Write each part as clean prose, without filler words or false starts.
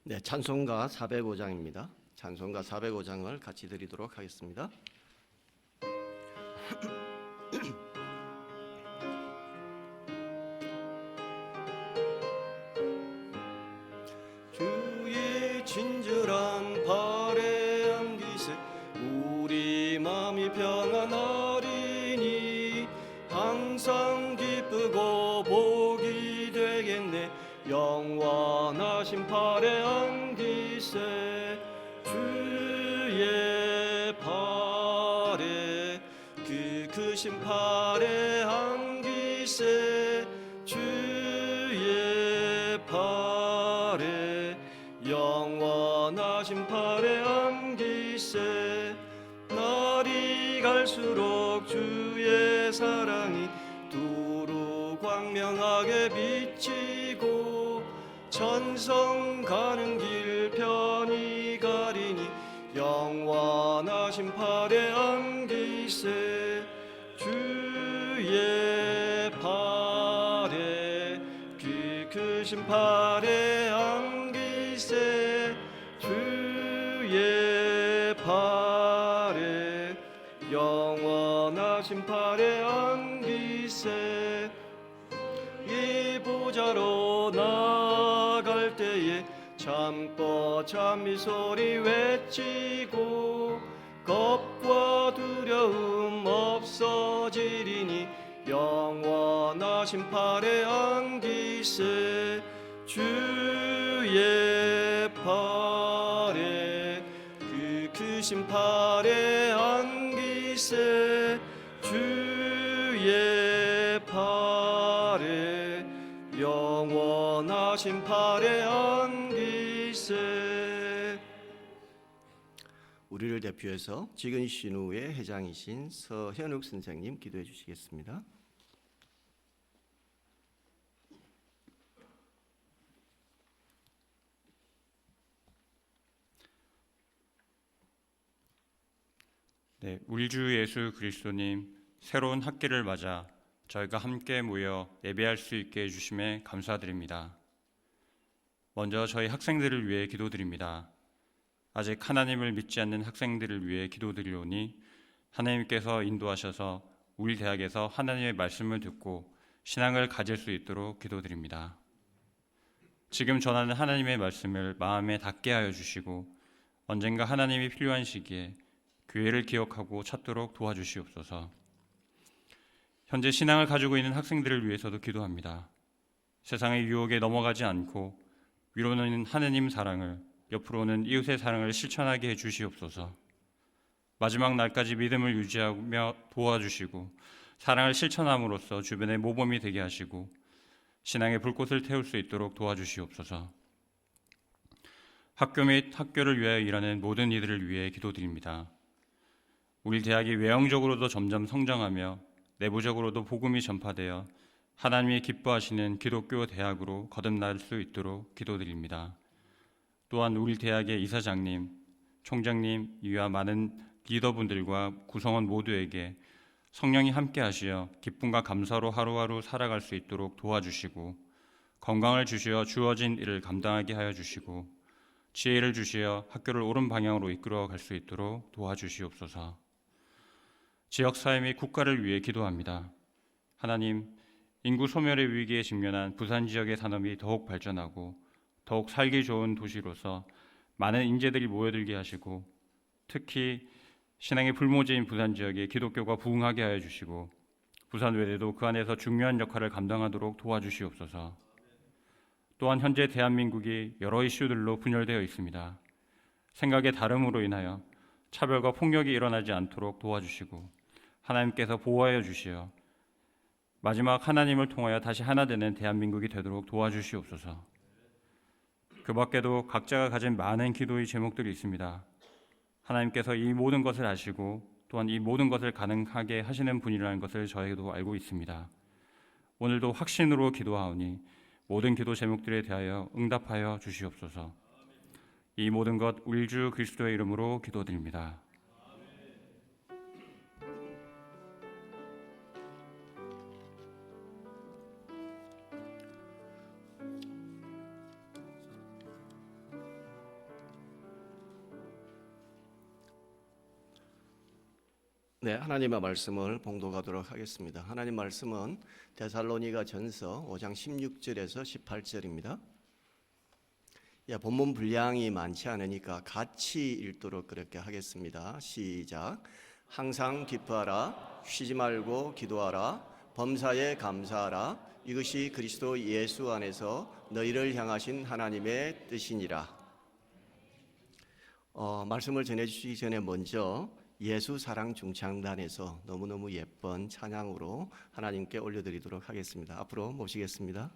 네, 찬송가 405장입니다. 찬송가 405장을 같이 드리도록 하겠습니다. 주의 친절한 발에 안기세 우리 마음이 평안하리니 항상 기쁘고 복이 되겠네. 영원하신 팔에 안기세 주의 팔에 그 크신 팔에 안기세 주의 팔에 영원하신 팔에 안기세. 날이 갈수록 주의 사랑이 두루 광명하게 비치고 천성 가는 길 편히 가리니 영원하신 팔에 안기세 주의 팔에 그 크신 팔에 안기세 주의 팔에 영원하신 팔에 안기세. 이 보좌로 나갈 때에 참고 찬미 소리 외치고 겁과 두려움 없어지리니 영원하신 팔에 안기세 주의 팔에 그 크신 팔에 안기세 주의 팔에 영원하신 팔에 안기세. 우리를 대표해서 지근 신우의 회장이신 서현욱 선생님 기도해 주시겠습니다. 네, 우리 주 예수 그리스도님, 새로운 학기를 맞아 저희가 함께 모여 예배할 수 있게 해주심에 감사드립니다. 먼저 저희 학생들을 위해 기도드립니다. 아직 하나님을 믿지 않는 학생들을 위해 기도드리오니 하나님께서 인도하셔서 우리 대학에서 하나님의 말씀을 듣고 신앙을 가질 수 있도록 기도드립니다. 지금 전하는 하나님의 말씀을 마음에 닿게 하여 주시고 언젠가 하나님이 필요한 시기에 교회를 기억하고 찾도록 도와주시옵소서. 현재 신앙을 가지고 있는 학생들을 위해서도 기도합니다. 세상의 유혹에 넘어가지 않고 위로는 하느님 사랑을, 옆으로는 이웃의 사랑을 실천하게 해주시옵소서. 마지막 날까지 믿음을 유지하며 도와주시고 사랑을 실천함으로써 주변의 모범이 되게 하시고 신앙의 불꽃을 태울 수 있도록 도와주시옵소서. 학교 및 학교를 위하여 일하는 모든 이들을 위해 기도드립니다. 우리 대학이 외형적으로도 점점 성장하며 내부적으로도 복음이 전파되어 하나님이 기뻐하시는 기독교 대학으로 거듭날 수 있도록 기도드립니다. 또한 우리 대학의 이사장님, 총장님 이와 많은 리더분들과 구성원 모두에게 성령이 함께 하시어 기쁨과 감사로 하루하루 살아갈 수 있도록 도와주시고 건강을 주시어 주어진 일을 감당하게 하여 주시고 지혜를 주시어 학교를 옳은 방향으로 이끌어 갈 수 있도록 도와주시옵소서. 지역사회 및 국가를 위해 기도합니다. 하나님, 인구 소멸의 위기에 직면한 부산 지역의 산업이 더욱 발전하고 더욱 살기 좋은 도시로서 많은 인재들이 모여들게 하시고 특히 신앙의 불모지인 부산 지역에 기독교가 부흥하게 하여 주시고 부산 외대도 그 안에서 중요한 역할을 감당하도록 도와주시옵소서. 또한 현재 대한민국이 여러 이슈들로 분열되어 있습니다. 생각의 다름으로 인하여 차별과 폭력이 일어나지 않도록 도와주시고 하나님께서 보호하여 주시어 마지막 하나님을 통하여 다시 하나 되는 대한민국이 되도록 도와주시옵소서. 그 밖에도 각자가 가진 많은 기도의 제목들이 있습니다. 하나님께서 이 모든 것을 아시고 또한 이 모든 것을 가능하게 하시는 분이라는 것을 저희도 알고 있습니다. 오늘도 확신으로 기도하오니 모든 기도 제목들에 대하여 응답하여 주시옵소서. 이 모든 것 우리 주 그리스도의 이름으로 기도드립니다. 네, 하나님의 말씀을 봉독하도록 하겠습니다. 하나님 말씀은 데살로니가 전서 5장 16절에서 18절입니다. 본문 분량이 많지 않으니까 같이 읽도록 그렇게 하겠습니다. 시작. 항상 기뻐하라, 쉬지 말고 기도하라, 범사에 감사하라. 이것이 그리스도 예수 안에서 너희를 향하신 하나님의 뜻이니라. 말씀을 전해주시기 전에 먼저 예수 사랑 중창단에서 너무너무 예쁜 찬양으로 하나님께 올려드리도록 하겠습니다. 앞으로 모시겠습니다.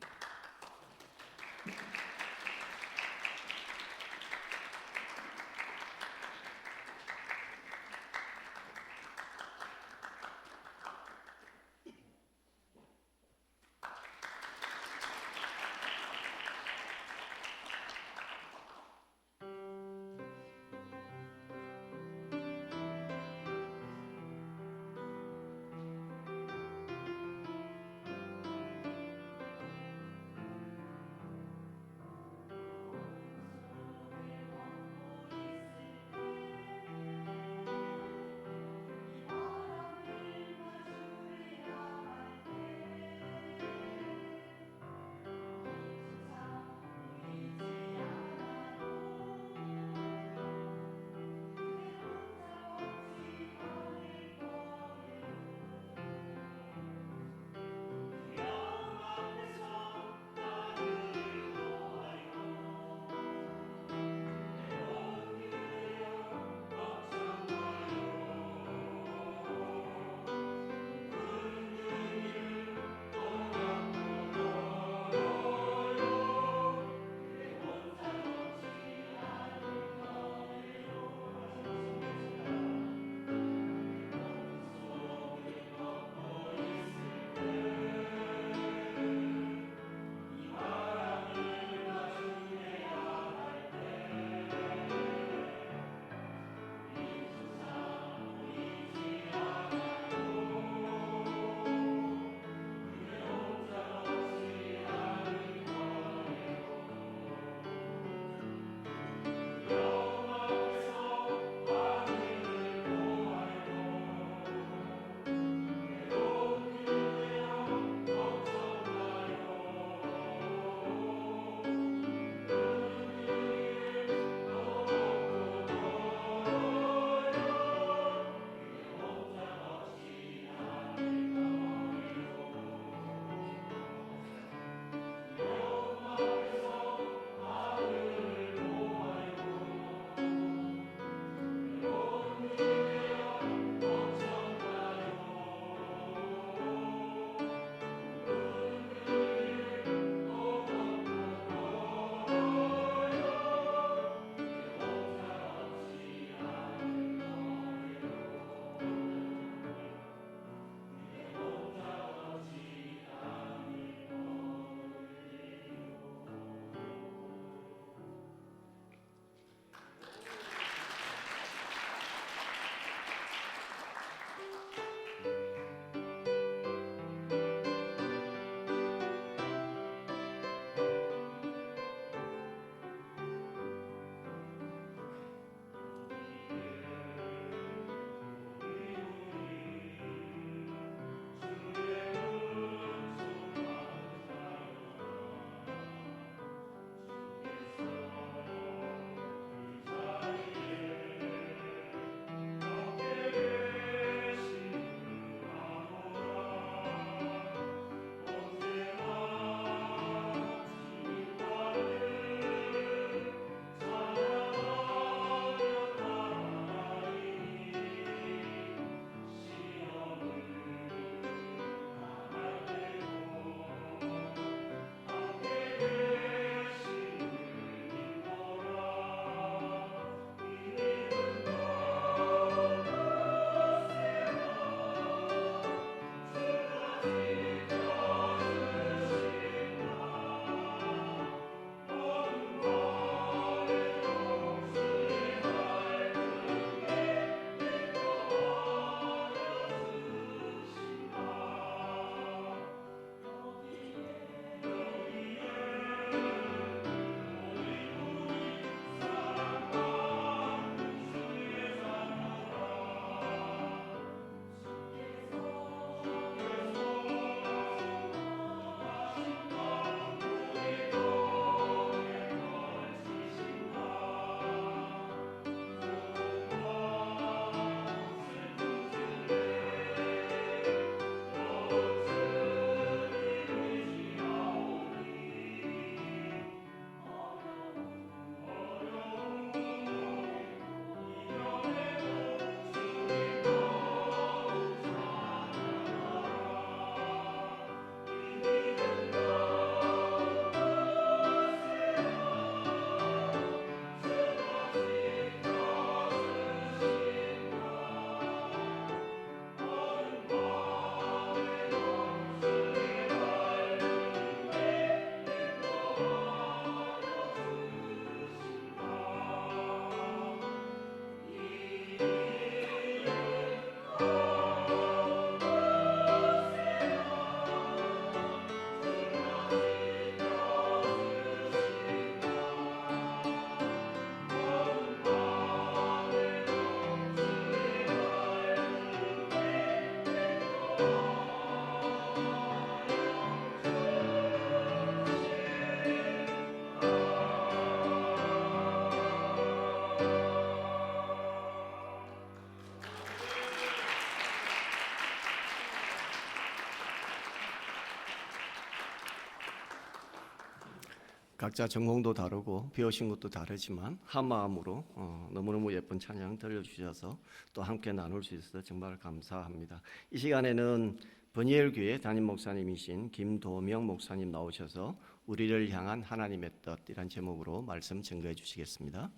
각자 전공도 다르고 배우신 것도 다르지만 한 마음으로 너무너무 예쁜 찬양 들려주셔서 또 함께 나눌 수 있어서 정말 감사합니다. 이 시간에는 버니엘교회 담임 목사님이신 김도명 목사님 나오셔서 우리를 향한 하나님의 뜻이란 제목으로 말씀 증거해 주시겠습니다.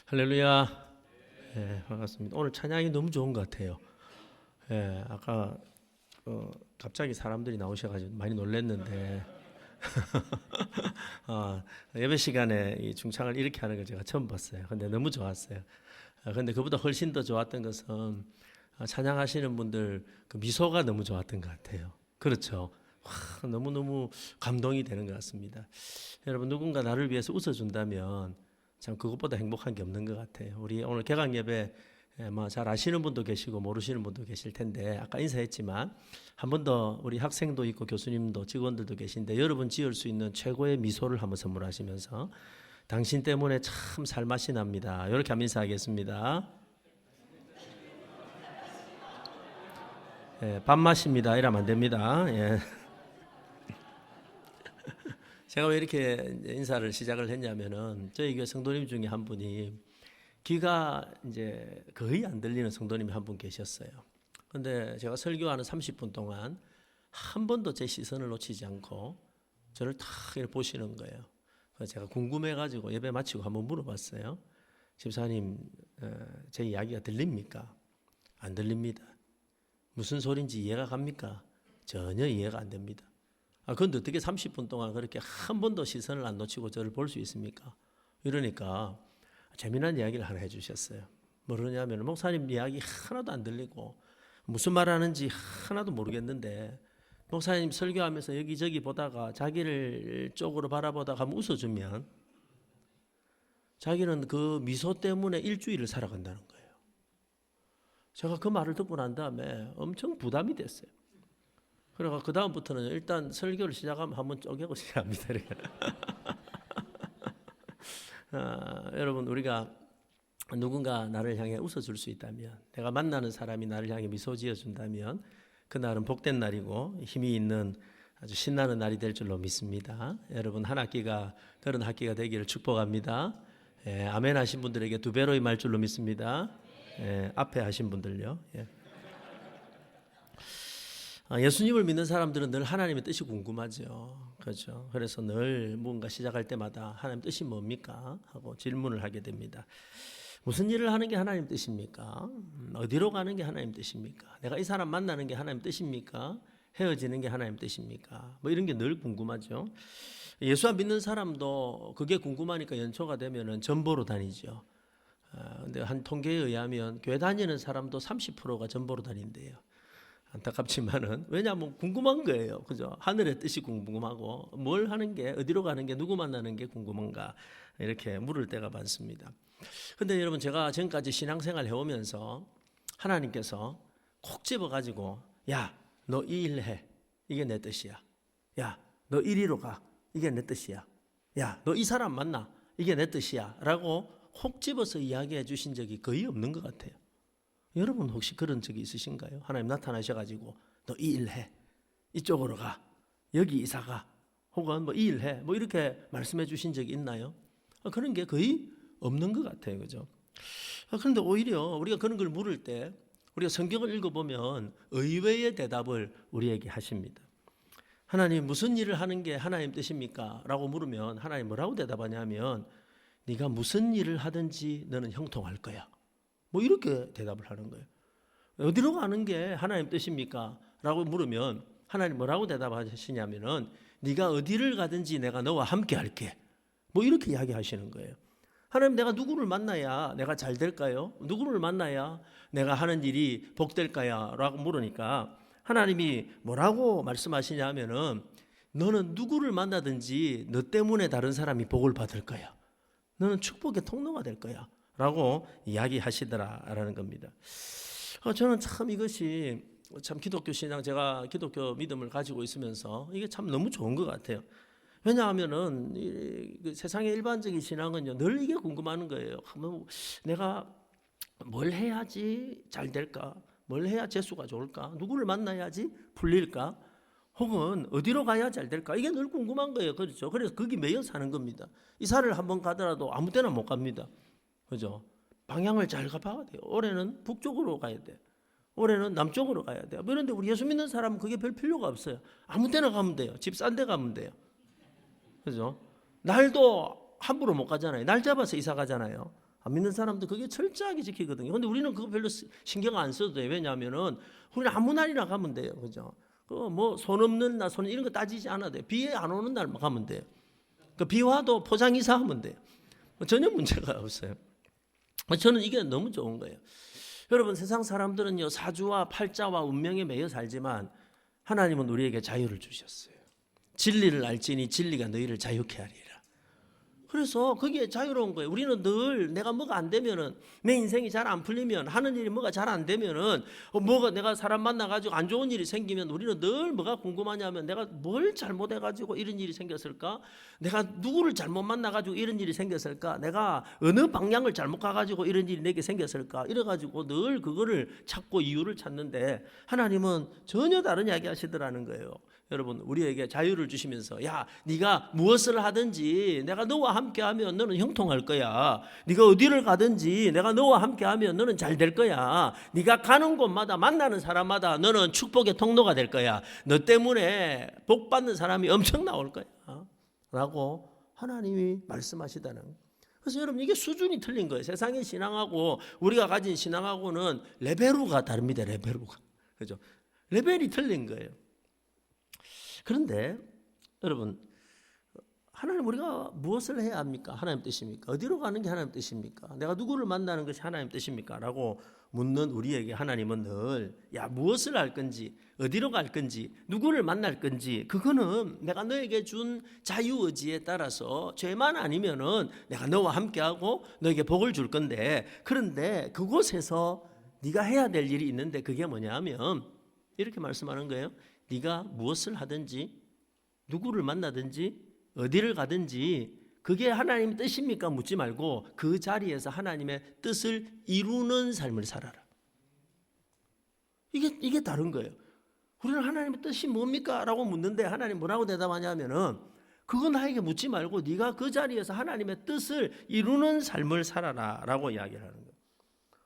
할렐루야. 반갑습니다. 오늘 찬양이 너무 좋은 것 같아요. 아까 갑자기 사람들이 나오셔가지고 많이 놀랐는데 예배 시간에 이 중창을 이렇게 하는 걸 제가 처음 봤어요. 근데 너무 좋았어요. 근데 그보다 훨씬 더 좋았던 것은 찬양하시는 분들 그 미소가 너무 좋았던 것 같아요. 그렇죠. 너무너무 감동이 되는 것 같습니다. 여러분, 누군가 나를 위해서 웃어준다면 참 그것보다 행복한 게 없는 것 같아요. 우리 오늘 개강 예배 잘 아시는 분도 계시고 모르시는 분도 계실 텐데 아까 인사했지만 한 번 더 우리 학생도 있고 교수님도 직원들도 계신데 여러분 지을 수 있는 최고의 미소를 한번 선물하시면서 당신 때문에 참 살맛이 납니다. 이렇게 한번 인사하겠습니다. 밥맛입니다. 이러면 안 됩니다. 제가 왜 이렇게 인사를 시작을 했냐면은 저희 교회 성도님 중에 한 분이 귀가 이제 거의 안 들리는 성도님이 한 분 계셨어요. 근데 제가 설교하는 30분 동안 한 번도 제 시선을 놓치지 않고 저를 탁 이렇게 보시는 거예요. 그래서 제가 궁금해가지고 예배 마치고 한번 물어봤어요. 집사님, 제 이야기가 들립니까? 안 들립니다. 무슨 소린지 이해가 갑니까? 전혀 이해가 안 됩니다. 그런데 어떻게 30분 동안 그렇게 한 번도 시선을 안 놓치고 저를 볼 수 있습니까? 이러니까 재미난 이야기를 하나 해주셨어요. 뭐냐면 목사님 이야기 하나도 안 들리고 무슨 말 하는지 하나도 모르겠는데 목사님 설교하면서 여기저기 보다가 자기를 쪽으로 바라보다가 한번 웃어주면 자기는 그 미소 때문에 일주일을 살아간다는 거예요. 제가 그 말을 듣고 난 다음에 엄청 부담이 됐어요. 그래서 그 다음부터는 일단 설교를 시작하면 한번 쪼개고 시작합니다. 여러분, 우리가 누군가 나를 향해 웃어줄 수 있다면, 내가 만나는 사람이 나를 향해 미소 지어준다면 그날은 복된 날이고 힘이 있는 아주 신나는 날이 될 줄로 믿습니다. 여러분, 한 학기가 그런 학기가 되기를 축복합니다. 아멘 하신 분들에게 두 배로 임할 줄로 믿습니다. 앞에 하신 분들요. 예수님을 믿는 사람들은 늘 하나님의 뜻이 궁금하죠. 그렇죠. 그래서 늘 뭔가 시작할 때마다 하나님 뜻이 뭡니까? 하고 질문을 하게 됩니다. 무슨 일을 하는 게 하나님 뜻입니까? 어디로 가는 게 하나님 뜻입니까? 내가 이 사람 만나는 게 하나님 뜻입니까? 헤어지는 게 하나님 뜻입니까? 뭐 이런 게 늘 궁금하죠. 예수 안 믿는 사람도 그게 궁금하니까 연초가 되면은 전보로 다니죠. 근데 한 통계에 의하면 교회 다니는 사람도 30%가 전보로 다닌대요. 안타깝지만은 왜냐하면 궁금한 거예요. 그죠? 하늘의 뜻이 궁금하고 뭘 하는 게 어디로 가는 게 누구 만나는 게 궁금한가 이렇게 물을 때가 많습니다. 근데 여러분, 제가 지금까지 신앙생활 해오면서 하나님께서 콕 집어가지고 야, 너 이 일 해. 이게 내 뜻이야. 야, 너 이리로 가. 이게 내 뜻이야. 야, 너 이 사람 만나. 이게 내 뜻이야. 라고 콕 집어서 이야기해 주신 적이 거의 없는 것 같아요. 여러분 혹시 그런 적이 있으신가요? 하나님 나타나셔가지고 너 이 일 해. 이쪽으로 가. 여기 이사 가. 혹은 뭐 이 일 해. 뭐 이렇게 말씀해 주신 적이 있나요? 그런 게 거의 없는 것 같아요. 그죠? 그런데 오히려 우리가 그런 걸 물을 때 우리가 성경을 읽어보면 의외의 대답을 우리에게 하십니다. 하나님, 무슨 일을 하는 게 하나님 뜻입니까? 라고 물으면 하나님 뭐라고 대답하냐면 네가 무슨 일을 하든지 너는 형통할 거야. 뭐 이렇게 대답을 하는 거예요. 어디로 가는 게 하나님 뜻입니까? 라고 물으면 하나님 뭐라고 대답하시냐면은 네가 어디를 가든지 내가 너와 함께 할게. 뭐 이렇게 이야기하시는 거예요. 하나님, 내가 누구를 만나야 내가 잘 될까요? 누구를 만나야 내가 하는 일이 복될까요? 라고 물으니까 하나님이 뭐라고 말씀하시냐면은 너는 누구를 만나든지 너 때문에 다른 사람이 복을 받을 거야. 너는 축복의 통로가 될 거야. 라고 이야기하시더라라는 겁니다. 저는 참 이것이 참 기독교 신앙, 제가 기독교 믿음을 가지고 있으면서 이게 참 너무 좋은 것 같아요. 왜냐하면은 세상의 일반적인 신앙은요 늘 이게 궁금한 거예요. 내가 뭘 해야지 잘 될까? 뭘 해야 재수가 좋을까? 누구를 만나야지 풀릴까? 혹은 어디로 가야 잘 될까? 이게 늘 궁금한 거예요. 그렇죠? 그래서 거기 매여 사는 겁니다. 이사를 한번 가더라도 아무 때나 못 갑니다. 그죠? 방향을 잘 가봐야 돼요. 올해는 북쪽으로 가야 돼. 올해는 남쪽으로 가야 돼요. 그런데 우리 예수 믿는 사람은 그게 별 필요가 없어요. 아무 때나 가면 돼요. 집 싼 데 가면 돼요. 그죠? 날도 함부로 못 가잖아요. 날 잡아서 이사 가잖아요. 안 믿는 사람도 그게 철저하게 지키거든요. 근데 우리는 그거 별로 신경 안 써도 돼요. 왜냐하면은 우리는 아무 날이나 가면 돼요. 그죠? 뭐 손 없는 날, 손 이런 거 따지지 않아도 돼요. 비에 안 오는 날 가면 돼요. 그 비 와도 포장 이사하면 돼요. 전혀 문제가 없어요. 저는 이게 너무 좋은 거예요. 여러분, 세상 사람들은요, 사주와 팔자와 운명에 매여 살지만 하나님은 우리에게 자유를 주셨어요. 진리를 알지니 진리가 너희를 자유케 하리라. 그래서 그게 자유로운 거예요. 우리는 늘 내가 뭐가 안 되면은, 내 인생이 잘 안 풀리면, 하는 일이 뭐가 잘 안 되면은, 뭐가 내가 사람 만나가지고 안 좋은 일이 생기면 우리는 늘 뭐가 궁금하냐면, 내가 뭘 잘못해가지고 이런 일이 생겼을까? 내가 누구를 잘못 만나가지고 이런 일이 생겼을까? 내가 어느 방향을 잘못 가가지고 이런 일이 내게 생겼을까? 이래가지고 늘 그거를 찾고 이유를 찾는데, 하나님은 전혀 다른 이야기 하시더라는 거예요. 여러분, 우리에게 자유를 주시면서, 야, 네가 무엇을 하든지 내가 너와 함께하면 너는 형통할 거야. 네가 어디를 가든지 내가 너와 함께하면 너는 잘 될 거야. 네가 가는 곳마다 만나는 사람마다 너는 축복의 통로가 될 거야. 너 때문에 복 받는 사람이 엄청 나올 거야. 라고 하나님이 말씀하시다는 거예요. 그래서 여러분, 이게 수준이 틀린 거예요. 세상의 신앙하고 우리가 가진 신앙하고는 레벨우가 다릅니다. 레벨우가. 그죠? 레벨이 틀린 거예요. 그런데 여러분, 하나님, 우리가 무엇을 해야 합니까? 하나님 뜻입니까? 어디로 가는 게 하나님 뜻입니까? 내가 누구를 만나는 것이 하나님 뜻입니까? 라고 묻는 우리에게 하나님은 늘, 야, 무엇을 할 건지, 어디로 갈 건지, 누구를 만날 건지, 그거는 내가 너에게 준 자유의지에 따라서 죄만 아니면은 내가 너와 함께하고 너에게 복을 줄 건데, 그런데 그곳에서 네가 해야 될 일이 있는데, 그게 뭐냐면 이렇게 말씀하는 거예요. 네가 무엇을 하든지, 누구를 만나든지, 어디를 가든지 그게 하나님의 뜻입니까? 묻지 말고 그 자리에서 하나님의 뜻을 이루는 삶을 살아라. 이게 다른 거예요. 우리는 하나님의 뜻이 뭡니까? 라고 묻는데 하나님 뭐라고 대답하냐면은, 그건 나에게 묻지 말고 네가 그 자리에서 하나님의 뜻을 이루는 삶을 살아라 라고 이야기를 하는 거예요.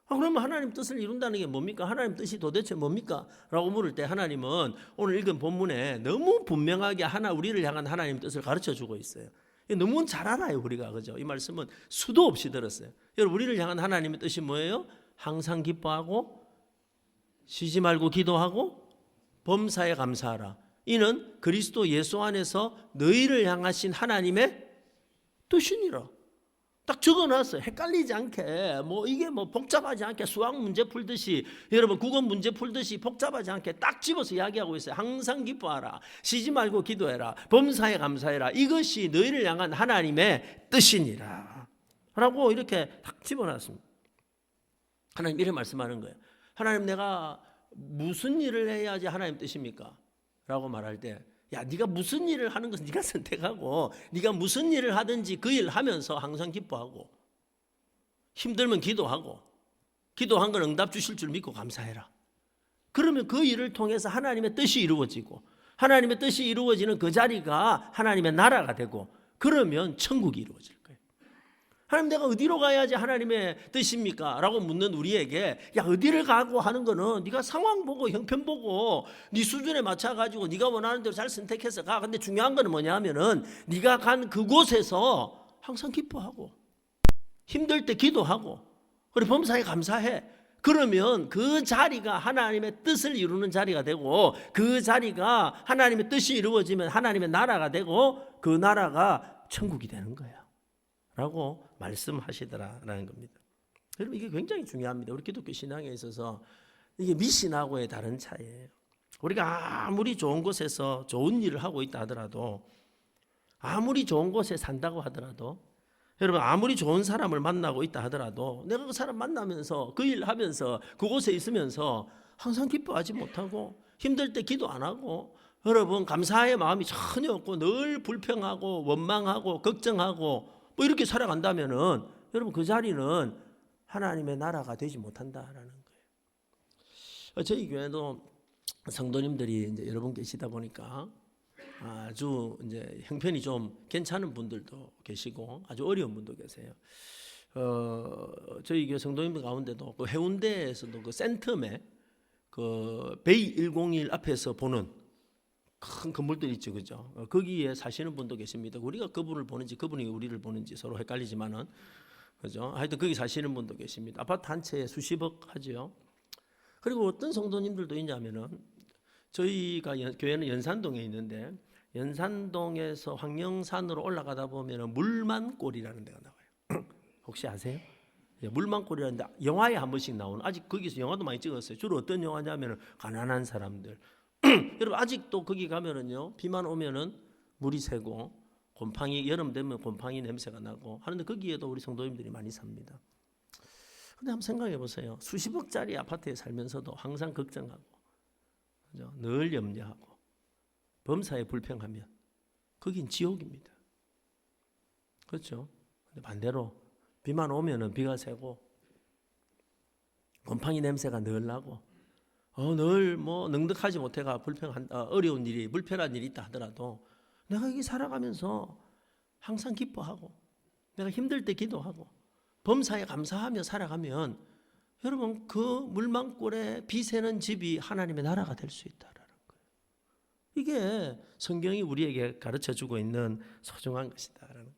그러면 하나님 뜻을 이룬다는 게 뭡니까? 하나님 뜻이 도대체 뭡니까? 라고 물을 때 하나님은 오늘 읽은 본문에 너무 분명하게 우리를 향한 하나님 뜻을 가르쳐주고 있어요. 너무 잘 알아요, 우리가. 그죠? 이 말씀은 수도 없이 들었어요. 여러분, 우리를 향한 하나님의 뜻이 뭐예요? 항상 기뻐하고 쉬지 말고 기도하고 범사에 감사하라. 이는 그리스도 예수 안에서 너희를 향하신 하나님의 뜻이니라. 딱 적어놨어요. 헷갈리지 않게, 이게 복잡하지 않게, 수학 문제 풀듯이, 여러분 국어 문제 풀듯이 복잡하지 않게 딱 집어서 이야기하고 있어요. 항상 기뻐하라, 쉬지 말고 기도해라, 범사에 감사해라. 이것이 너희를 향한 하나님의 뜻이니라 라고 이렇게 딱 집어놨습니다. 하나님 이렇게 말씀하는 거예요. 하나님, 내가 무슨 일을 해야지 하나님 뜻입니까? 라고 말할 때, 야, 네가 무슨 일을 하는 것은 네가 선택하고, 네가 무슨 일을 하든지 그 일 하면서 항상 기뻐하고, 힘들면 기도하고, 기도한 건 응답 주실 줄 믿고 감사해라. 그러면 그 일을 통해서 하나님의 뜻이 이루어지고, 하나님의 뜻이 이루어지는 그 자리가 하나님의 나라가 되고, 그러면 천국이 이루어질 거예요. 하나님, 내가 어디로 가야지 하나님의 뜻입니까? 라고 묻는 우리에게, 야, 어디를 가고 하는 거는 네가 상황 보고 형편 보고 네 수준에 맞춰가지고 네가 원하는 대로 잘 선택해서 가. 근데 중요한 거는 뭐냐면은 네가 간 그곳에서 항상 기뻐하고, 힘들 때 기도하고, 그리고 범사에 감사해. 그러면 그 자리가 하나님의 뜻을 이루는 자리가 되고, 그 자리가 하나님의 뜻이 이루어지면 하나님의 나라가 되고, 그 나라가 천국이 되는 거야 라고 말씀하시더라라는 겁니다. 여러분, 이게 굉장히 중요합니다. 우리 기독교 신앙에 있어서 이게 미신하고의 다른 차이예요. 우리가 아무리 좋은 곳에서 좋은 일을 하고 있다 하더라도, 아무리 좋은 곳에 산다고 하더라도, 여러분, 아무리 좋은 사람을 만나고 있다 하더라도, 내가 그 사람 만나면서 그 일 하면서 그곳에 있으면서 항상 기뻐하지 못하고, 힘들 때 기도 안 하고, 여러분 감사의 마음이 전혀 없고 늘 불평하고 원망하고 걱정하고 이렇게 살아간다면은, 여러분 그 자리는 하나님의 나라가 되지 못한다라는 거예요. 저희 교회도 성도님들이 이제 여러 분 계시다 보니까 아주 이제 형편이 좀 괜찮은 분들도 계시고 아주 어려운 분도 계세요. 저희 교회 성도님들 가운데도 그 해운대에서도 그 센텀에 그 베이 101 앞에서 보는 큰 건물들 있죠, 그죠? 거기에 사시는 분도 계십니다. 우리가 그분을 보는지 그분이 우리를 보는지 서로 헷갈리지만은, 그죠? 하여튼 거기 사시는 분도 계십니다. 아파트 한 채에 수십억 하죠. 그리고 어떤 성도님들도 있냐면은 저희가 교회는 연산동에 있는데 연산동에서 황령산으로 올라가다 보면은 물만골이라는 데가 나와요. 혹시 아세요? 물만골이라는데 영화에 한 번씩 나오는, 아직 거기서 영화도 많이 찍었어요. 주로 어떤 영화냐면은 가난한 사람들. 여러분 아직도 거기 가면은요 비만 오면은 물이 새고 곰팡이, 여름 되면 곰팡이 냄새가 나고 하는데 거기에도 우리 성도님들이 많이 삽니다. 근데 한번 생각해 보세요. 수십억짜리 아파트에 살면서도 항상 걱정하고, 그죠? 늘 염려하고 범사에 불평하면 거긴 지옥입니다. 그렇죠? 근데 반대로 비만 오면은 비가 새고 곰팡이 냄새가 늘 나고 늘 뭐 넉넉하지 못해가 어려운 일이 불편한 일이 있다 하더라도 내가 여기 살아가면서 항상 기뻐하고 내가 힘들 때 기도하고 범사에 감사하며 살아가면 여러분 그 물망골에 비 새는 집이 하나님의 나라가 될 수 있다라는 거예요. 이게 성경이 우리에게 가르쳐주고 있는 소중한 것이다라는 거예요.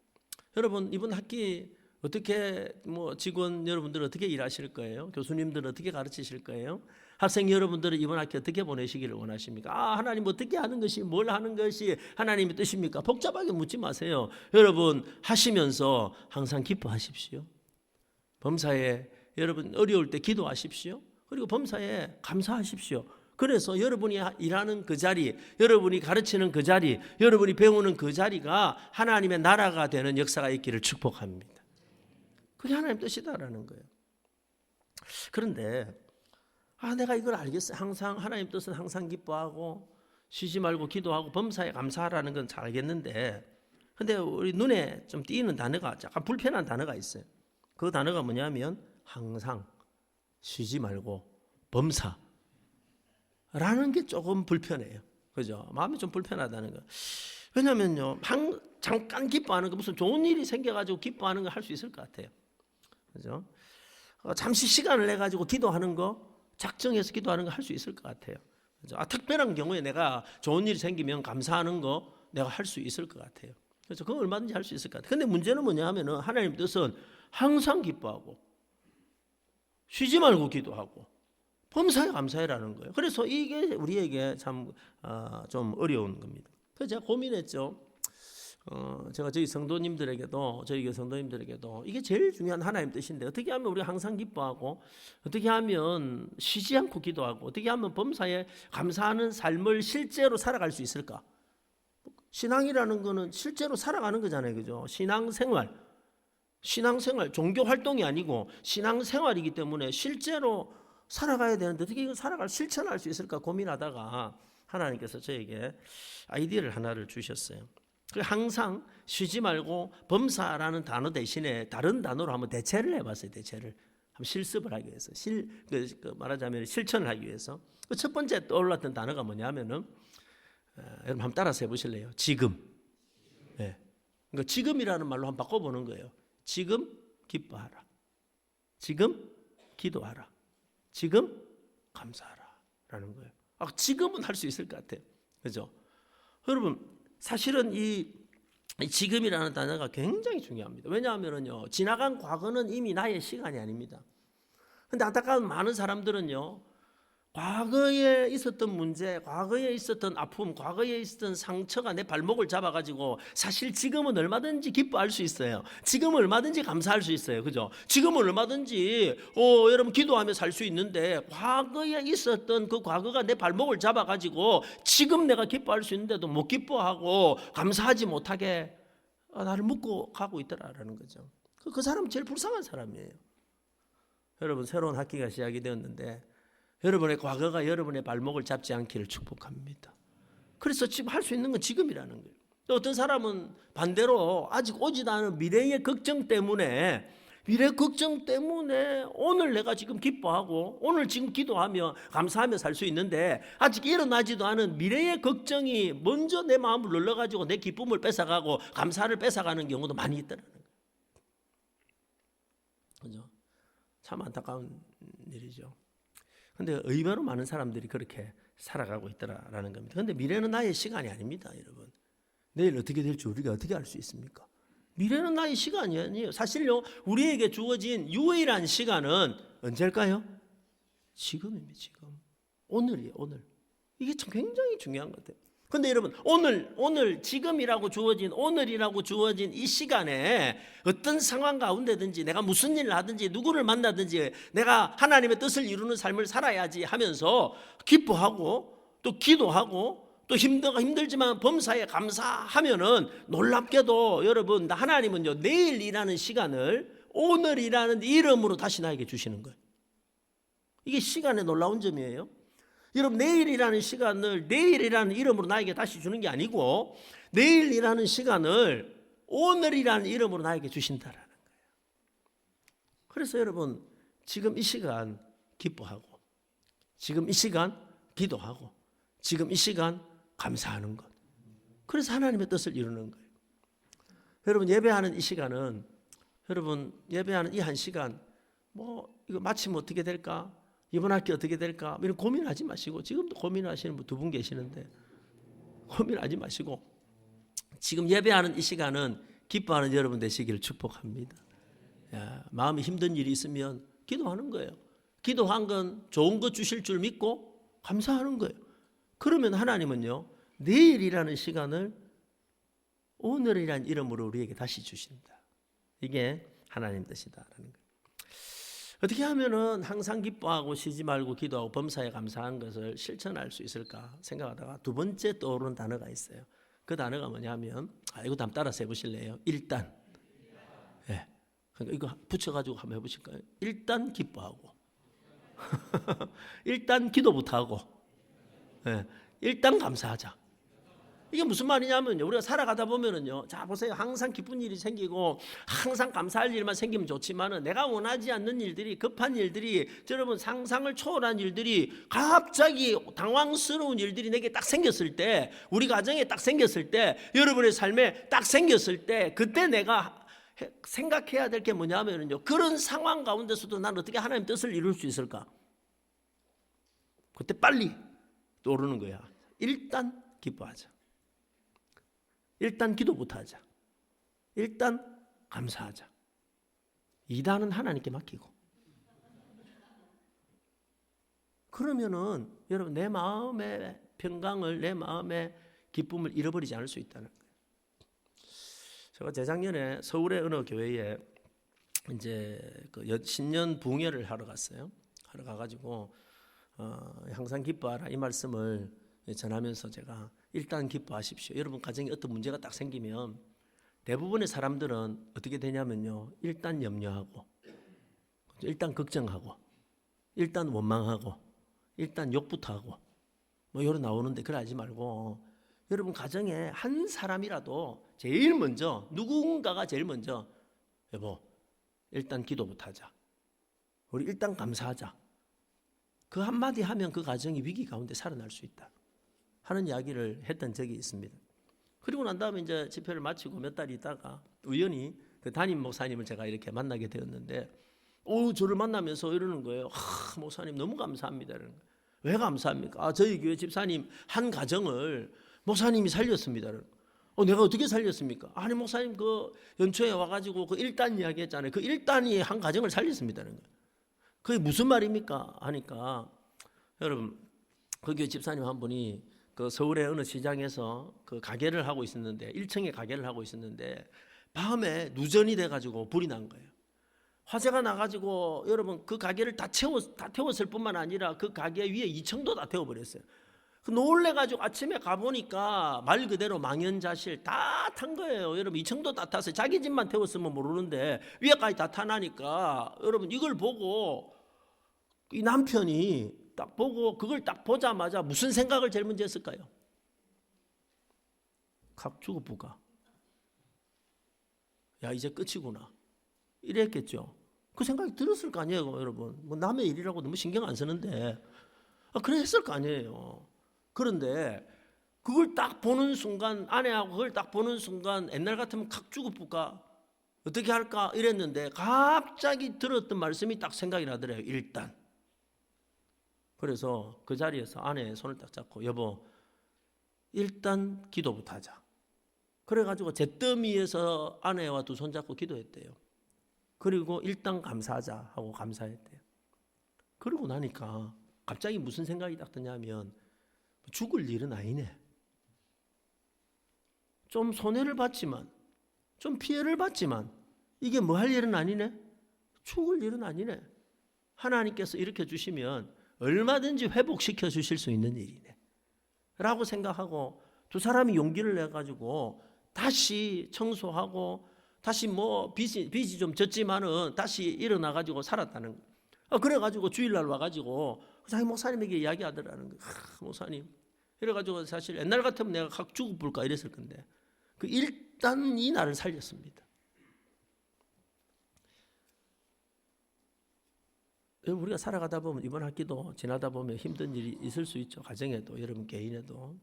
여러분 이번 학기 어떻게 직원 여러분들 어떻게 일하실 거예요? 교수님들 어떻게 가르치실 거예요? 학생 여러분들은 이번 학기 어떻게 보내시기를 원하십니까? 하나님 어떻게 하는 것이 뭘 하는 것이 하나님의 뜻입니까? 복잡하게 묻지 마세요. 여러분 하시면서 항상 기뻐하십시오. 범사에 여러분 어려울 때 기도하십시오. 그리고 범사에 감사하십시오. 그래서 여러분이 일하는 그 자리, 여러분이 가르치는 그 자리, 여러분이 배우는 그 자리가 하나님의 나라가 되는 역사가 있기를 축복합니다. 그게 하나님 뜻이다라는 거예요. 그런데 내가 이걸 알겠어요. 항상 하나님 뜻은 항상 기뻐하고 쉬지 말고 기도하고 범사에 감사하라는 건 잘 알겠는데, 근데 우리 눈에 좀 띄는 단어가 약간 불편한 단어가 있어요. 그 단어가 뭐냐면 항상 쉬지 말고 범사라는 게 조금 불편해요. 그죠? 마음이 좀 불편하다는 거. 왜냐면요, 잠깐 기뻐하는 거, 무슨 좋은 일이 생겨가지고 기뻐하는 거 할 수 있을 것 같아요. 그죠? 잠시 시간을 내 가지고 기도하는 거, 작정해서 기도하는 거 할 수 있을 것 같아요. 그죠? 특별한 경우에 내가 좋은 일이 생기면 감사하는 거 내가 할 수 있을 것 같아요. 그래서 그건 얼마든지 할 수 있을 것 같아요. 근데 문제는 뭐냐 하면은 하나님 뜻은 항상 기뻐하고 쉬지 말고 기도하고 범사에 감사해라는 거예요. 그래서 이게 우리에게 참 좀 어려운 겁니다. 그래서 제가 고민했죠. 제가 저희 성도님들에게도 이게 제일 중요한 하나님 뜻인데 어떻게 하면 우리가 항상 기뻐하고 어떻게 하면 쉬지 않고 기도하고 어떻게 하면 범사에 감사하는 삶을 실제로 살아갈 수 있을까? 신앙이라는 거는 실제로 살아가는 거잖아요. 그죠? 신앙생활, 종교 활동이 아니고 신앙생활이기 때문에 실제로 살아가야 되는데 어떻게 이걸 실천할 수 있을까 고민하다가 하나님께서 저에게 아이디어를 하나를 주셨어요. 항상 쉬지 말고 범사라는 단어 대신에 다른 단어로 한번 대체를 해봤어요. 대체를 한번 실습을 하기 위해서, 말하자면 실천을 하기 위해서. 첫 번째 떠올랐던 단어가 뭐냐면은 여러분 한번 따라서 해보실래요? 지금. 네. 그러니까 지금이라는 말로 한번 바꿔보는 거예요. 지금 기뻐하라. 지금 기도하라. 지금 감사하라라는 거예요. 지금은 할 수 있을 것 같아요. 그죠? 여러분 사실은 이 지금이라는 단어가 굉장히 중요합니다. 왜냐하면요, 지나간 과거는 이미 나의 시간이 아닙니다. 그런데 안타까운 많은 사람들은요, 과거에 있었던 문제, 과거에 있었던 아픔, 과거에 있었던 상처가 내 발목을 잡아가지고 사실 지금은 얼마든지 기뻐할 수 있어요. 지금은 얼마든지 감사할 수 있어요. 그죠? 지금은 얼마든지 여러분 기도하며 살 수 있는데 과거에 있었던 그 과거가 내 발목을 잡아가지고 지금 내가 기뻐할 수 있는데도 못 기뻐하고 감사하지 못하게 나를 묶고 가고 있더라라는 거죠. 그 사람은 제일 불쌍한 사람이에요. 여러분 새로운 학기가 시작이 되었는데 여러분의 과거가 여러분의 발목을 잡지 않기를 축복합니다. 그래서 지금 할 수 있는 건 지금이라는 거예요. 또 어떤 사람은 반대로 아직 오지도 않은 미래의 걱정 때문에 미래 걱정 때문에 오늘 내가 지금 기뻐하고 오늘 지금 기도하며 감사하며 살 수 있는데 아직 일어나지도 않은 미래의 걱정이 먼저 내 마음을 눌러가지고 내 기쁨을 뺏어가고 감사를 뺏어가는 경우도 많이 있더라는 거예요. 그죠? 참 안타까운 일이죠. 근데 의외로 많은 사람들이 그렇게 살아가고 있더라라는 겁니다. 근데 미래는 나의 시간이 아닙니다, 여러분. 내일 어떻게 될지 우리가 어떻게 알 수 있습니까? 미래는 나의 시간이 아니에요. 사실요, 우리에게 주어진 유일한 시간은 언제일까요? 지금입니다, 지금. 오늘이에요, 오늘. 이게 참 굉장히 중요한 것 같아요. 근데 여러분, 오늘, 지금이라고 주어진, 오늘이라고 주어진 이 시간에 어떤 상황 가운데든지 내가 무슨 일을 하든지 누구를 만나든지 내가 하나님의 뜻을 이루는 삶을 살아야지 하면서 기뻐하고 또 기도하고 또 힘들지만 범사에 감사하면은 놀랍게도 여러분 하나님은요 내일이라는 시간을 오늘이라는 이름으로 다시 나에게 주시는 거예요. 이게 시간의 놀라운 점이에요. 여러분 내일이라는 시간을 내일이라는 이름으로 나에게 다시 주는 게 아니고 내일이라는 시간을 오늘이라는 이름으로 나에게 주신다라는 거예요. 그래서 여러분 지금 이 시간 기뻐하고 지금 이 시간 기도하고 지금 이 시간 감사하는 것. 그래서 하나님의 뜻을 이루는 거예요. 여러분 예배하는 이 시간은 여러분 예배하는 이 한 시간 뭐 이거 마치면 어떻게 될까? 이번 학기 어떻게 될까? 이런 고민하지 마시고 지금도 고민하시는 분 두 분 계시는데 고민하지 마시고 지금 예배하는 이 시간은 기뻐하는 여러분 되시기를 축복합니다. 야, 마음이 힘든 일이 있으면 기도하는 거예요. 기도한 건 좋은 거 주실 줄 믿고 감사하는 거예요. 그러면 하나님은요 내일이라는 시간을 오늘이라는 이름으로 우리에게 다시 주신다. 이게 하나님 뜻이다라는 거예요. 어떻게 하면은 항상 기뻐하고 쉬지 말고 기도하고 범사에 감사한 것을 실천할 수 있을까 생각하다가 두 번째 떠오르는 단어가 있어요. 그 단어가 뭐냐면 이것도 한번 따라서 해보실래요? 일단. 예. 그러니까 이거 붙여가지고 한번 해보실까요? 일단 기뻐하고 일단 기도부터 하고 예. 일단 감사하자. 이게 무슨 말이냐면요. 우리가 살아가다 보면은요. 자, 보세요. 항상 기쁜 일이 생기고 항상 감사할 일만 생기면 좋지만은 내가 원하지 않는 일들이 급한 일들이 여러분 상상을 초월한 일들이 갑자기 당황스러운 일들이 내게 딱 생겼을 때 우리 가정에 딱 생겼을 때 여러분의 삶에 딱 생겼을 때 그때 내가 생각해야 될 게 뭐냐면은요. 그런 상황 가운데서도 난 어떻게 하나님 뜻을 이룰 수 있을까? 그때 빨리 떠오르는 거야. 일단 기뻐하자. 일단 기도부터 하자. 일단 감사하자. 2단은 하나님께 맡기고. 그러면은 여러분 내 마음의 평강을 내 마음의 기쁨을 잃어버리지 않을 수 있다는 거예요. 제가 재작년에 서울의 어느 교회에 이제 그 신년 부흥회를 하러 갔어요. 하러 가가지고 항상 기뻐하라 이 말씀을 전하면서 제가 일단 기뻐하십시오. 여러분 가정에 어떤 문제가 딱 생기면 대부분의 사람들은 어떻게 되냐면요. 일단 염려하고 일단 걱정하고 일단 원망하고 일단 욕부터 하고 뭐 이런 나오는데 그래 하지 말고 여러분 가정에 한 사람이라도 제일 먼저 누군가가 제일 먼저 여보 일단 기도부터 하자. 우리 일단 감사하자. 그 한마디 하면 그 가정이 위기 가운데 살아날 수 있다 하는 이야기를 했던 적이 있습니다. 그리고 난 다음에 이제 집회를 마치고 몇 달 있다가 우연히 그 담임 목사님을 제가 이렇게 만나게 되었는데 저를 만나면서 이러는 거예요. 목사님 너무 감사합니다. 이러는 거예요. 왜 감사합니까? 저희 교회 집사님 한 가정을 목사님이 살렸습니다. 내가 어떻게 살렸습니까? 아니 목사님 그 연초에 와가지고 그 1단 이야기 했잖아요. 그 1단이 한 가정을 살렸습니다. 그게 무슨 말입니까? 하니까 여러분 그 교회 집사님 한 분이 그 서울의 어느 시장에서 그 가게를 하고 있었는데 1층에 가게를 하고 있었는데 밤에 누전이 돼가지고 불이 난 거예요. 화재가 나가지고 여러분 그 가게를 다 태웠을 뿐만 아니라 그 가게 위에 2층도 다 태워버렸어요. 놀래가지고 아침에 가보니까 말 그대로 망연자실 다 탄 거예요. 여러분 2층도 다 탔어요. 자기 집만 태웠으면 모르는데 위에까지 다 타나니까 여러분 이걸 보고 이 남편이 딱 보고 그걸 딱 보자마자 무슨 생각을 제일 먼저 했을까요? 각 죽어부가. 야 이제 끝이구나. 이랬겠죠. 그 생각이 들었을 거 아니에요, 여러분. 뭐 남의 일이라고 너무 신경 안 쓰는데 그래 했을 거 아니에요. 그런데 그걸 딱 보는 순간, 아내하고 그걸 딱 보는 순간 옛날 같으면 칵 죽어볼까? 어떻게 할까? 이랬는데 갑자기 들었던 말씀이 딱 생각이 나더래요. 일단. 그래서 그 자리에서 아내의 손을 딱 잡고 여보 일단 기도부터 하자. 그래가지고 잿더미에서 아내와 두 손 잡고 기도했대요. 그리고 일단 감사하자 하고 감사했대요. 그러고 나니까 갑자기 무슨 생각이 딱 드냐면 죽을 일은 아니네. 좀 손해를 봤지만 좀 피해를 봤지만 이게 뭐 할 일은 아니네. 죽을 일은 아니네. 하나님께서 일으켜 주시면 얼마든지 회복시켜 주실 수 있는 일이네 라고 생각하고 두 사람이 용기를 내가지고 다시 청소하고 다시 뭐 빚이 좀 졌지만은 다시 일어나가지고 살았다는 거예요. 그래가지고 주일날 와가지고 자기 목사님에게 이야기하더라는 거예요. 목사님 이래가지고 사실 옛날 같으면 내가 각 죽어볼까 이랬을 건데 그 일단 이 나를 살렸습니다. 우리가 살아가다 보면 이번 학기도 지나다 보면 힘든 일이 있을 수 있죠. 가정에도 여러분 개인에도.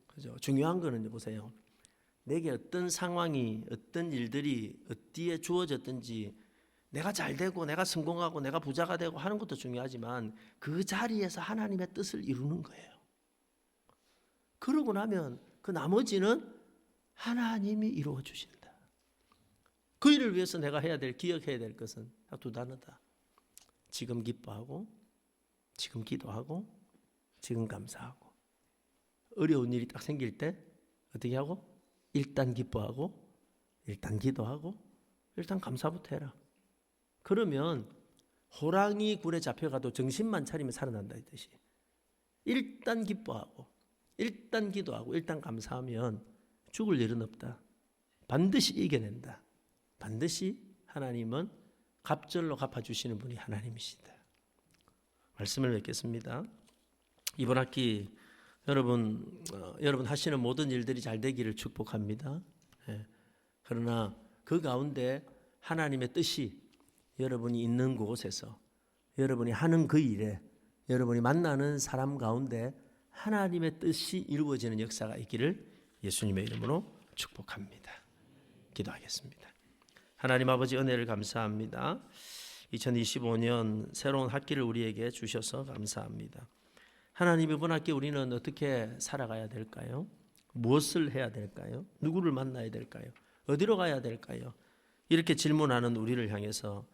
그죠? 중요한 거는 보세요. 내게 어떤 상황이 어떤 일들이 어디에 주어졌든지 내가 잘 되고 내가 성공하고 내가 부자가 되고 하는 것도 중요하지만 그 자리에서 하나님의 뜻을 이루는 거예요. 그러고 나면 그 나머지는 하나님이 이루어 주신다. 그 일을 위해서 내가 해야 될 기억해야 될 것은 두 단어다. 지금 기뻐하고 지금 기도하고 지금 감사하고 어려운 일이 딱 생길 때 어떻게 하고? 일단 기뻐하고 일단 기도하고 일단 감사부터 해라. 그러면 호랑이 굴에 잡혀가도 정신만 차리면 살아난다 이 뜻이. 일단 기뻐하고 일단 기도하고 일단 감사하면 죽을 일은 없다. 반드시 이겨낸다. 반드시 하나님은 갑절로 갚아주시는 분이 하나님이시다. 말씀을 맺겠습니다. 이번 학기 여러분 하시는 모든 일들이 잘 되기를 축복합니다. 그러나 그 가운데 하나님의 뜻이 여러분이 있는 곳에서 여러분이 하는 그 일에 여러분이 만나는 사람 가운데 하나님의 뜻이 이루어지는 역사가 있기를 예수님의 이름으로 축복합니다. 기도하겠습니다. 하나님 아버지 은혜를 감사합니다. 2025년 새로운 학기를 우리에게 주셔서 감사합니다. 하나님 이번 학기 우리는 어떻게 살아가야 될까요? 무엇을 해야 될까요? 누구를 만나야 될까요? 어디로 가야 될까요? 이렇게 질문하는 우리를 향해서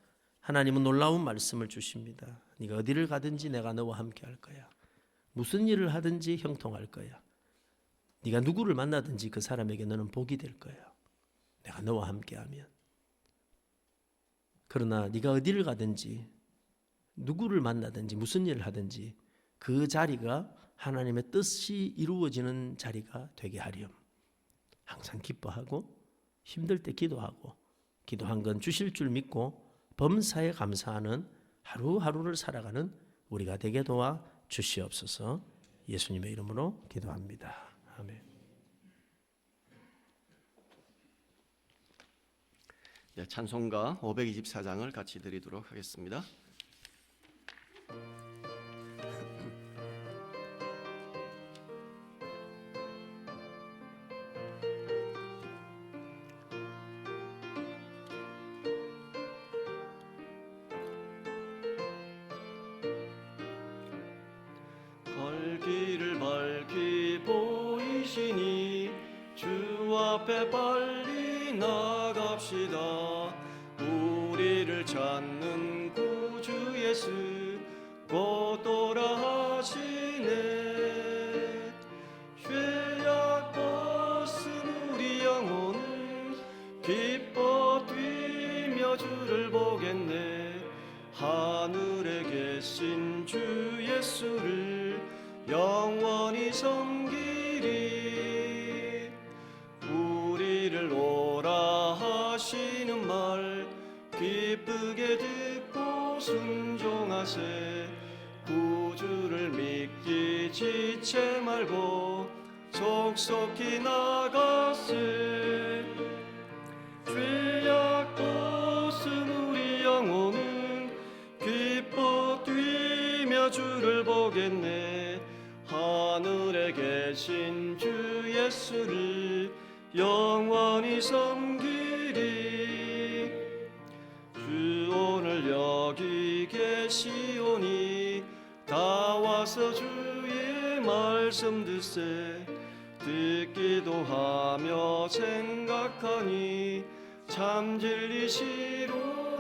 하나님은 놀라운 말씀을 주십니다. 네가 어디를 가든지 내가 너와 함께 할 거야. 무슨 일을 하든지 형통할 거야. 네가 누구를 만나든지 그 사람에게 너는 복이 될 거야. 내가 너와 함께하면. 그러나 네가 어디를 가든지 누구를 만나든지 무슨 일을 하든지 그 자리가 하나님의 뜻이 이루어지는 자리가 되게 하렴. 항상 기뻐하고 힘들 때 기도하고 기도한 건 주실 줄 믿고 범사에 감사하는 하루하루를 살아가는 우리가 되게 도와 주시옵소서. 예수님의 이름으로 기도합니다. 아멘. 네, 찬송가 524장을 같이 드리도록 하겠습니다. 갈 길을 밝히 보이시니 주 앞에 빨리 나갑시다. 우리를 찾는 구주 예수 곧 돌아하시네. 죄악 벗은 우리 영혼은 기뻐 뛰며 주를 보겠네. 하늘에 계신 주 예수를 영원히 섬기리. 우리를 오라 하시는 말 기쁘게 듣고 순종하세. 구주를 믿기 지체 말고 속속히 나가세. 죄악 벗은 우리 뛰며 주를 보겠네. 하늘에 계신 주 예수를 영원히 섬기리. 주 오늘 여기 계시오니 다 와서 주의 말씀 듣세. 듣기도 하며 생각하니 참 진리시로다.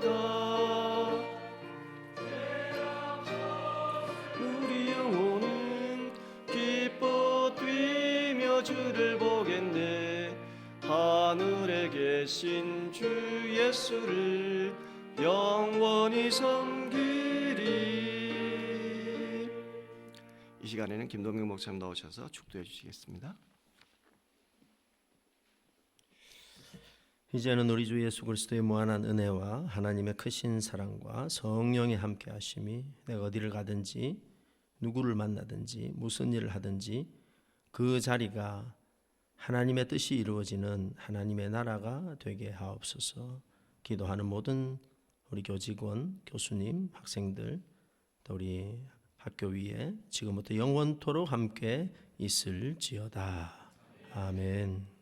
우리 영혼은 기뻐 뛰며 주를 보겠네. 하늘에 계신 주 예수를 영원히 섬기리. 이 시간에는 김동명 목사님 나오셔서 축도해 주시겠습니다. 이제는 우리 주 예수 그리스도의 무한한 은혜와 하나님의 크신 사랑과 성령의 함께 하심이 내가 어디를 가든지 누구를 만나든지 무슨 일을 하든지 그 자리가 하나님의 뜻이 이루어지는 하나님의 나라가 되게 하옵소서. 기도하는 모든 우리 교직원, 교수님, 학생들 또 우리 학교 위에 지금부터 영원토록 함께 있을지어다. 아멘.